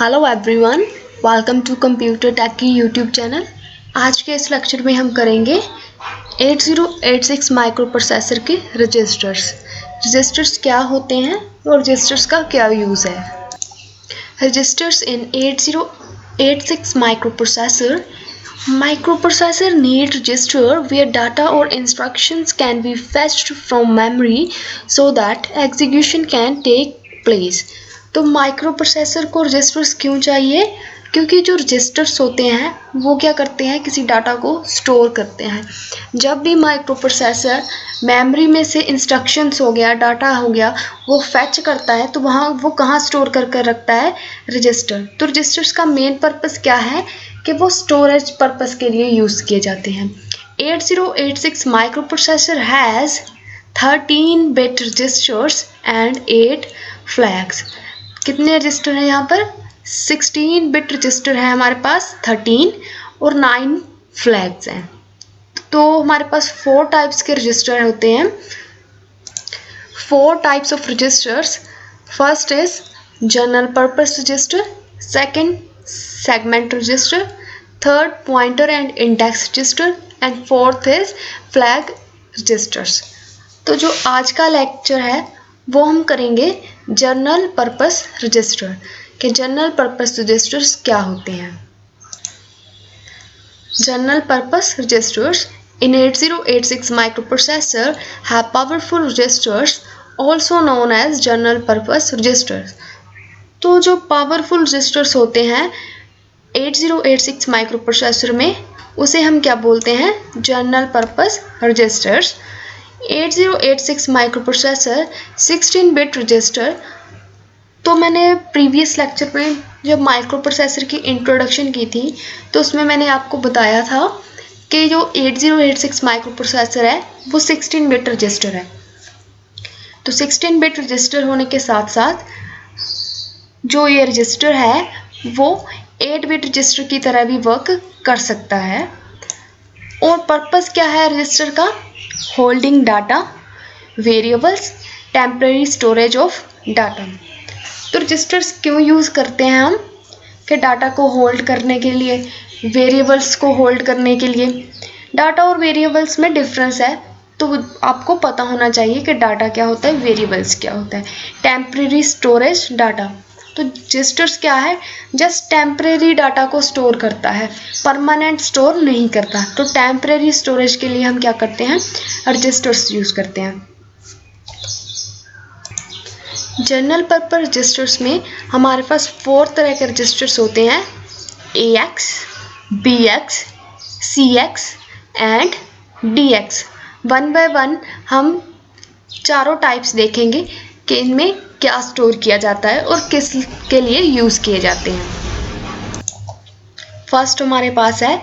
Hello everyone, welcome to computer tech की YouTube channel. आज के इस लेक्चर में हम करेंगे 8086 माइक्रो प्रोसेसर के रजिस्टर्स। रजिस्टर्स क्या होते हैं और रजिस्टर्स का क्या यूज़ है। Registers in 8086 microprocessor need register where data or instructions can be fetched from memory so that execution can take place। तो माइक्रो प्रोसेसर को रजिस्टर्स क्यों चाहिए? क्योंकि जो रजिस्टर्स होते हैं वो क्या करते हैं, किसी डाटा को स्टोर करते हैं। जब भी माइक्रो प्रोसेसर मेमोरी में से इंस्ट्रक्शंस हो गया, डाटा हो गया, वो फैच करता है तो वहाँ वो कहाँ स्टोर कर कर रखता है? रजिस्टर। तो रजिस्टर्स का मेन पर्पस क्या है कि वो स्टोरेज पर्पस के लिए यूज़ किए जाते हैं। 8086 microprocessor has 13 bit registers and 8 flags. कितने रजिस्टर हैं यहाँ पर? 16 बिट रजिस्टर है हमारे पास, 13 और 9 फ्लैग्स हैं। तो हमारे पास 4 टाइप्स के रजिस्टर होते हैं। 4 types of registers. First is general purpose register, second segment register, third pointer and index register and fourth is flag registers. तो जो आज का लेक्चर है वो हम करेंगे जनरल पर्पस रजिस्टर के जनरल पर्पस रजिस्टर्स क्या होते हैं। General purpose registers in 8086 microprocessor have powerful registers also known as general purpose registers। तो जो पावरफुल रजिस्टर्स होते हैं 8086 माइक्रोप्रोसेसर में उसे हम क्या बोलते हैं? General purpose registers. 8086 microprocessor 16 bit register. तो मैंने प्रीवियस लेक्चर में जब माइक्रो प्रोसेसर की इंट्रोडक्शन की थी तो उसमें मैंने आपको बताया था कि जो 8086 माइक्रो प्रोसेसर है वो 16 बिट रजिस्टर है। तो 16 बिट रजिस्टर होने के साथ साथ जो ये रजिस्टर है वो 8 बिट रजिस्टर की तरह भी वर्क कर सकता है। और पर्पस क्या है रजिस्टर का? Holding data, variables, temporary storage of data. तो रजिस्टर्स क्यों यूज़ करते हैं हम? कि डाटा को होल्ड करने के लिए, वेरिएबल्स को होल्ड करने के लिए। डाटा और वेरिएबल्स में डिफरेंस है तो आपको पता होना चाहिए कि डाटा क्या होता है, वेरिएबल्स क्या होता है। Temporary storage data. तो रजिस्टर्स क्या है? जस्ट टेम्परेरी डाटा को स्टोर करता है, परमानेंट स्टोर नहीं करता। तो टेम्परेरी स्टोरेज के लिए हम क्या करते हैं? रजिस्टर्स यूज़ करते हैं। जनरल पर्पस रजिस्टर्स में हमारे पास 4 तरह के रजिस्टर्स होते हैं, AX, BX, CX and DX। One by one हम चारों टाइप्स देखेंगे कि इनमें क्या स्टोर किया जाता है और किस के लिए यूज़ किए जाते हैं। फर्स्ट हमारे पास है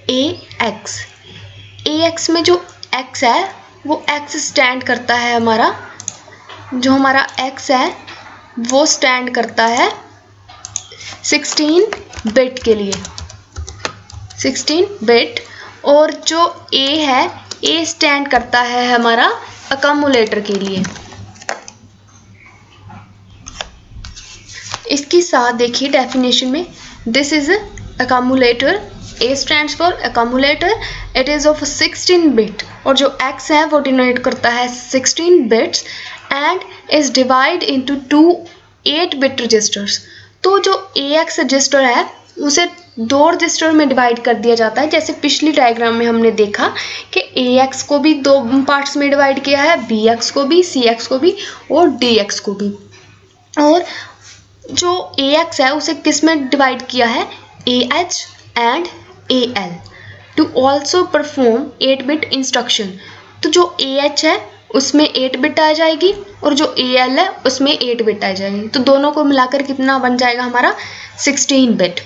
AX। AX में जो X है वो X स्टैंड करता है हमारा, जो हमारा X है वो स्टैंड करता है 16 बिट के लिए, 16 बिट। और जो A है, A स्टैंड करता है हमारा अकम्युलेटर के लिए। इसकी साथ देखिए डेफिनेशन में, this is accumulator. A stands for accumulator, it is of 16 bit. और जो X है वो डिनोट करता है 16 bits and is divide into 2 8 bit registers. तो जो AX रजिस्टर है उसे 2 रजिस्टर में डिवाइड कर दिया जाता है। जैसे पिछली डायग्राम में हमने देखा कि AX को भी 2 पार्ट्स में डिवाइड किया है, BX को भी, CX को भी और DX को भी। और जो AX है उसे किस में डिवाइड किया है? AH and AL to also perform 8 bit instruction. तो जो AH है उसमें 8 बिट आ जाएगी और जो AL है उसमें 8 बिट आ जाएगी। तो दोनों को मिलाकर कितना बन जाएगा हमारा? 16 bit.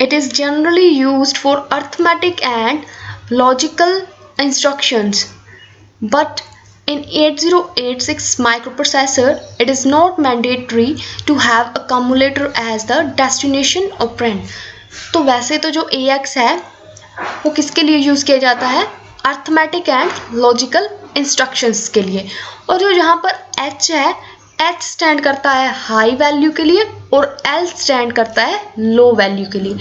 It is generally used for arithmetic and logical instructions, but in 8086 microprocessor, it is not mandatory to have accumulator as the destination operand। तो वैसे तो जो AX है वो किसके लिए यूज़ किया जाता है? अर्थमेटिक एंड लॉजिकल इंस्ट्रक्शंस के लिए। और जो यहाँ पर H है, H स्टैंड करता है हाई वैल्यू के लिए और L स्टैंड करता है लो वैल्यू के लिए।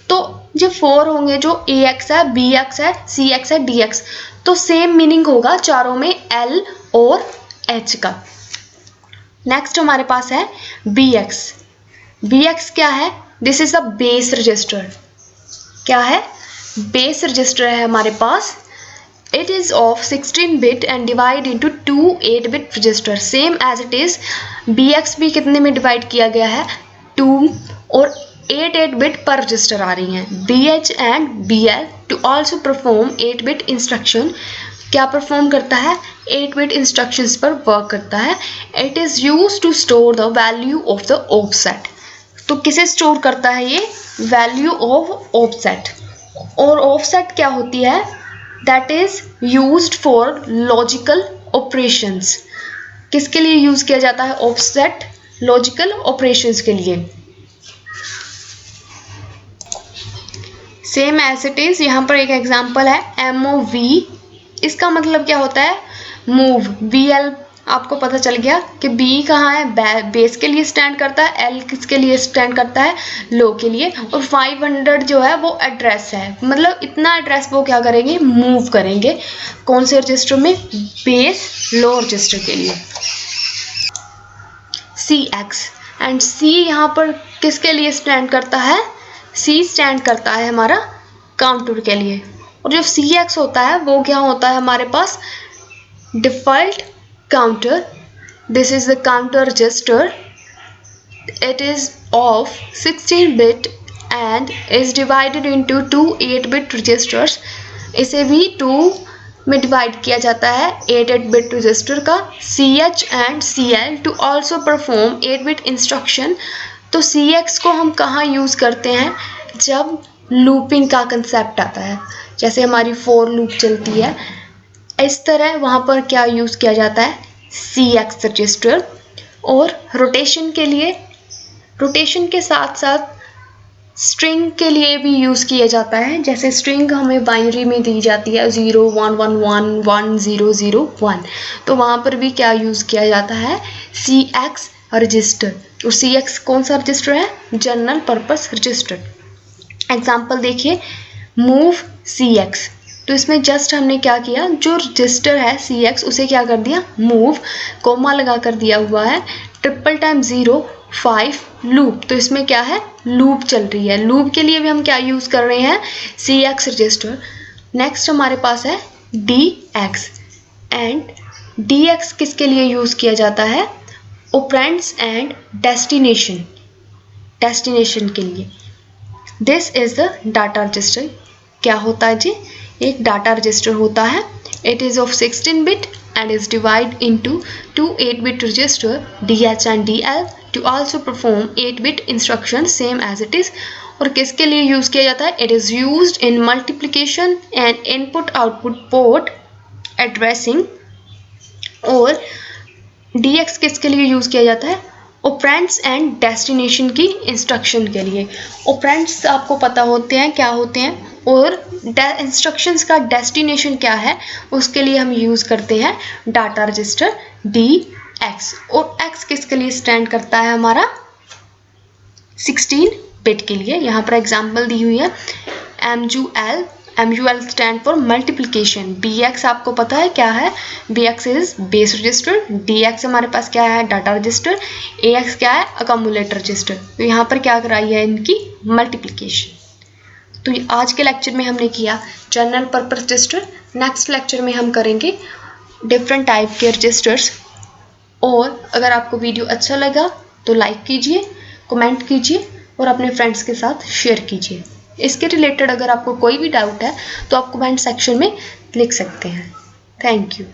तो जो 4 होंगे, जो AX है, BX है, CX है, DX, तो सेम मीनिंग होगा चारों में L और H का। नेक्स्ट हमारे पास है BX। BX क्या है? This is the base register. क्या है? बेस रजिस्टर है हमारे पास। It is of 16 bit and divide into 2 8 bit register, same as it is। BX भी कितने में डिवाइड किया गया है? 2 और 8 बिट पर रजिस्टर आ रही हैं। BH and BL to also perform 8 bit instruction. क्या परफॉर्म करता है? 8 बिट इंस्ट्रक्शंस पर वर्क करता है। It is used to store the value of the offset। तो किसे स्टोर करता है ये? Value of offset. और ऑफसेट क्या होती है? That is used for logical operations. किसके लिए यूज किया जाता है ऑफसेट? लॉजिकल ऑपरेशंस के लिए। सेम एज इट इज, यहाँ पर एक एग्जांपल है MOV। इसका मतलब क्या होता है? मूव। VL आपको पता चल गया कि B कहाँ है? बेस के लिए स्टैंड करता है। L किसके लिए स्टैंड करता है? लो के लिए। और 500 जो है वो एड्रेस है, मतलब इतना एड्रेस वो क्या करेंगे? मूव करेंगे। कौन से रजिस्टर में? बेस लो रजिस्टर के लिए। CX एंड C यहाँ पर किसके लिए स्टैंड करता है? C स्टैंड करता है हमारा काउंटर के लिए। और जो CX होता है वो क्या होता है हमारे पास? Default counter। This is the counter register। It is of 16 bit and is divided into 2 8 bit registers। इसे भी 2 में डिवाइड किया जाता है 8 बिट रजिस्टर का। CH and CL to also perform 8 bit instruction. तो CX को हम कहाँ यूज़ करते हैं? जब लूपिंग का कंसेप्ट आता है, जैसे हमारी फॉर लूप चलती है, इस तरह वहाँ पर क्या यूज़ किया जाता है? CX register. और रोटेशन के लिए, रोटेशन के साथ साथ स्ट्रिंग के लिए भी यूज़ किया जाता है। जैसे स्ट्रिंग हमें बाइनरी में दी जाती है 0 1 1 1 1 0 0 1, तो वहाँ पर भी क्या यूज़ किया जाता है? CX register. और CX कौन सा रजिस्टर है? General purpose register. एग्जाम्पल देखिए, मूव CX। तो इसमें जस्ट हमने क्या किया? जो रजिस्टर है CX उसे क्या कर दिया? मूव, कोमा लगा कर दिया हुआ है। Triple time 0 5 loop. तो इसमें क्या है? लूप चल रही है। लूप के लिए भी हम क्या यूज़ कर रहे हैं? CX register. नेक्स्ट हमारे पास है DX एंड DX किसके लिए यूज़ किया जाता है? ऑपरेंड्स एंड डेस्टिनेशन, डेस्टिनेशन के लिए। This is the data register. क्या होता है जी? एक डाटा रजिस्टर होता है। It is of 16 bit and is divided into 2 8 bit register DH and DL to also perform 8 bit instruction same as it is। और किसके लिए यूज किया जाता है? It is used in multiplication and input output port addressing। और DX किसके लिए use किया जाता है? ऑपरेंड्स एंड डेस्टिनेशन की इंस्ट्रक्शन के लिए। ऑपरेंड्स आपको पता होते हैं क्या होते हैं, और इंस्ट्रक्शंस का डेस्टिनेशन क्या है उसके लिए हम यूज़ करते हैं डाटा रजिस्टर DX। और X किसके लिए स्टैंड करता है? हमारा 16 बिट के लिए। यहाँ पर एग्जांपल दी हुई है MUL stand for multiplication. BX आपको पता है क्या है? BX is base register. DX हमारे पास क्या है? Data register. AX क्या है? अकम्युलेटर रजिस्टर। तो यहाँ पर क्या कराई है? इनकी मल्टीप्लिकेशन। तो आज के लेक्चर में हमने किया general purpose register. Next lecture में हम करेंगे डिफरेंट टाइप के रजिस्टर्स। और अगर आपको वीडियो अच्छा लगा तो लाइक कीजिए, कमेंट कीजिए और अपने फ्रेंड्स के साथ शेयर कीजिए। इसके रिलेटेड अगर आपको कोई भी डाउट है तो आप कमेंट सेक्शन में लिख सकते हैं। Thank you.